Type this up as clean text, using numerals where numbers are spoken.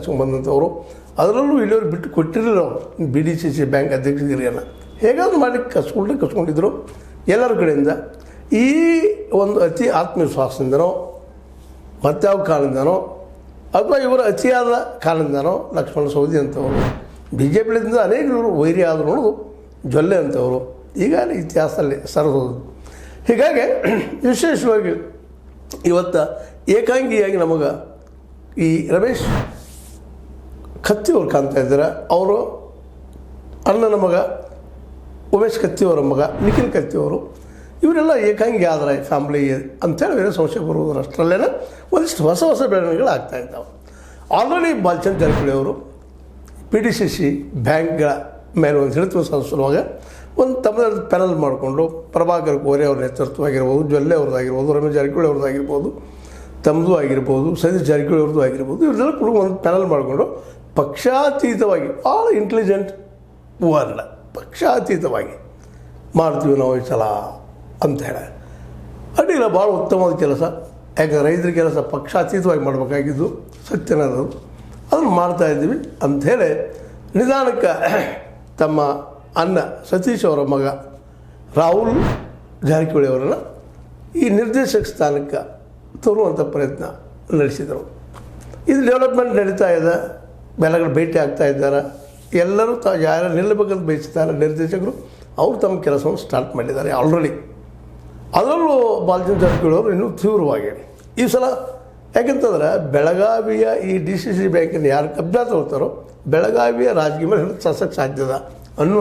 ಹಚ್ಕೊಂಡು ಬಂದಂಥವ್ರು, ಅದರಲ್ಲೂ ಇಲ್ಲಿಯವ್ರು ಬಿಟ್ಟು ಕೊಟ್ಟಿರಲಿಲ್ಲ ಅವರು BDCC ಬ್ಯಾಂಕ್ ಅಧ್ಯಕ್ಷಗಿರಿಯನ್ನು ಹೇಗಾದರೂ ಮಾಡಿ ಕಸ್ಕೊಂಡಿದ್ದರು ಎಲ್ಲರ ಕಡೆಯಿಂದ. ಈ ಒಂದು ಅತಿ ಆತ್ಮವಿಶ್ವಾಸದಿಂದನೋ ಮತ್ತಾವ ಕಾರಣದಿಂದನೋ ಅಥವಾ ಇವರ ಅತಿಯಾದ ಕಾರಣದಿಂದನೋ ಲಕ್ಷ್ಮಣ ಸವದಿ ಅಂತವರು BJPಯಿಂದ ಅನೇಕರು ವೈರಿ ಆದರೂ ನೋಡೋದು ಜೊಲ್ಲೆ ಅಂತವರು ಈಗಾಗಲೇ ಇತಿಹಾಸದಲ್ಲಿ ಸರಿದೋದು. ಹೀಗಾಗಿ ವಿಶೇಷವಾಗಿ ಇವತ್ತು ಏಕಾಂಗಿಯಾಗಿ ನಮಗೆ ಈ ರಮೇಶ್ ಕತ್ತಿಯವರು ಕಾಣ್ತಾ ಇದ್ದಾರೆ. ಅವರು ಅಣ್ಣನ ಮಗ ಉಮೇಶ್ ಕತ್ತಿಯವರ ಮಗ ನಿಖಿಲ್ ಕತ್ತಿಯವರು ಇವರೆಲ್ಲ ಏಕಾಂಗಿ ಆದರೆ ಫ್ಯಾಮ್ಲಿ ಅಂಥೇಳಿ ಬೇರೆ ಸಂಶಯ ಬರುವುದರ ಅಷ್ಟರಲ್ಲೇ ಒಂದಿಷ್ಟು ಹೊಸ ಬೆಳವಣಿಗೆಗಳು ಆಗ್ತಾಯಿದ್ದಾವೆ. ಆಲ್ರೆಡಿ ಬಾಲಚಂದ್ರ ಜಾರಕಿಹೊಳಿ ಅವರು PDCC ಬ್ಯಾಂಕ್ಗಳ ಮೇಲೆ ಒಂದು ಹಿಡಿತುವ ಸಲ್ಲಿಸುವಾಗ ಒಂದು ತಮ್ಮದೇ ಪ್ಯಾನಲ್ ಮಾಡಿಕೊಂಡು ಪ್ರಭಾಕರ್ ಕೋರೆ ಅವ್ರ ನೇತೃತ್ವವಾಗಿರ್ಬೋದು, ಜೊಲ್ಲೆ ಅವ್ರದ್ದಾಗಿರ್ಬೋದು, ರಮೇಶ್ ಜಾರಕಿಹೊಳಿ ಅವ್ರದ್ದಾಗಿರ್ಬೋದು, ತಮ್ಮದು ಆಗಿರ್ಬೋದು, ಸತೀಶ್ ಜಾರಕಿಹೊಳಿ ಅವ್ರದ್ದು ಆಗಿರ್ಬೋದು, ಇವರೆಲ್ಲ ಕೂಡ ಒಂದು ಪ್ಯಾನಲ್ ಮಾಡಿಕೊಂಡು ಪಕ್ಷಾತೀತವಾಗಿ ಭಾಳ ಇಂಟೆಲಿಜೆಂಟ್ ವರ್ಡ್ ಪಕ್ಷಾತೀತವಾಗಿ ಮಾಡ್ತೀವಿ ನಾವು ಈ ಸಲ ಅಂಥೇಳಿ ಅಡ್ಡಿಲ್ಲ. ಭಾಳ ಉತ್ತಮವಾದ ಕೆಲಸ. ಯಾಕಂದ್ರೆ ರೈತರ ಕೆಲಸ ಪಕ್ಷಾತೀತವಾಗಿ ಮಾಡಬೇಕಾಗಿದ್ದು ಸತ್ಯನದು, ಅದನ್ನು ಮಾಡ್ತಾಯಿದ್ದೀವಿ ಅಂಥೇಳಿ ನಿಧಾನಕ್ಕೆ ತಮ್ಮ ಅಣ್ಣ ಸತೀಶ್ ಅವರ ಮಗ ರಾಹುಲ್ ಜಾರಕಿಹೊಳಿ ಅವರನ್ನು ಈ ನಿರ್ದೇಶಕ ಸ್ಥಾನಕ್ಕೆ ತರುವಂಥ ಪ್ರಯತ್ನ ನಡೆಸಿದರು. ಇದು ಡೆವಲಪ್ಮೆಂಟ್ ನಡೀತಾ ಇದೆ, ಬೆಲೆಗಳು ಭೇಟಿ ಆಗ್ತಾ ಇದ್ದಾರೆ. ಎಲ್ಲರೂ ಯಾರು ನಿಲ್ಲಬೇಕಂತ ಬಯಸ್ತಾರೆ ನಿರ್ದೇಶಕರು, ಅವರು ತಮ್ಮ ಕೆಲಸವನ್ನು ಸ್ಟಾರ್ಟ್ ಮಾಡಿದ್ದಾರೆ ಆಲ್ರೆಡಿ. ಅದರಲ್ಲೂ ಬಾಲಚಂದ್ರ ಜಾರಕಿಹೊಳಿ ಅವರು ಇನ್ನೂ ತೀವ್ರವಾಗಿ ಈ ಸಲ ಯಾಕೆಂತಂದ್ರೆ ಬೆಳಗಾವಿಯ ಈ DCC ಬ್ಯಾಂಕನ್ನು ಯಾರು ಕಬ್ಜಾ ತಗೋತಾರೋ ಬೆಳಗಾವಿಯ ರಾಜಕೀಯ ಮೇಲೆ ಹಿಡಿದು ಸಾಧಿಸೋಕ್ಕೆ ಸಾಧ್ಯದ ಅನ್ನುವ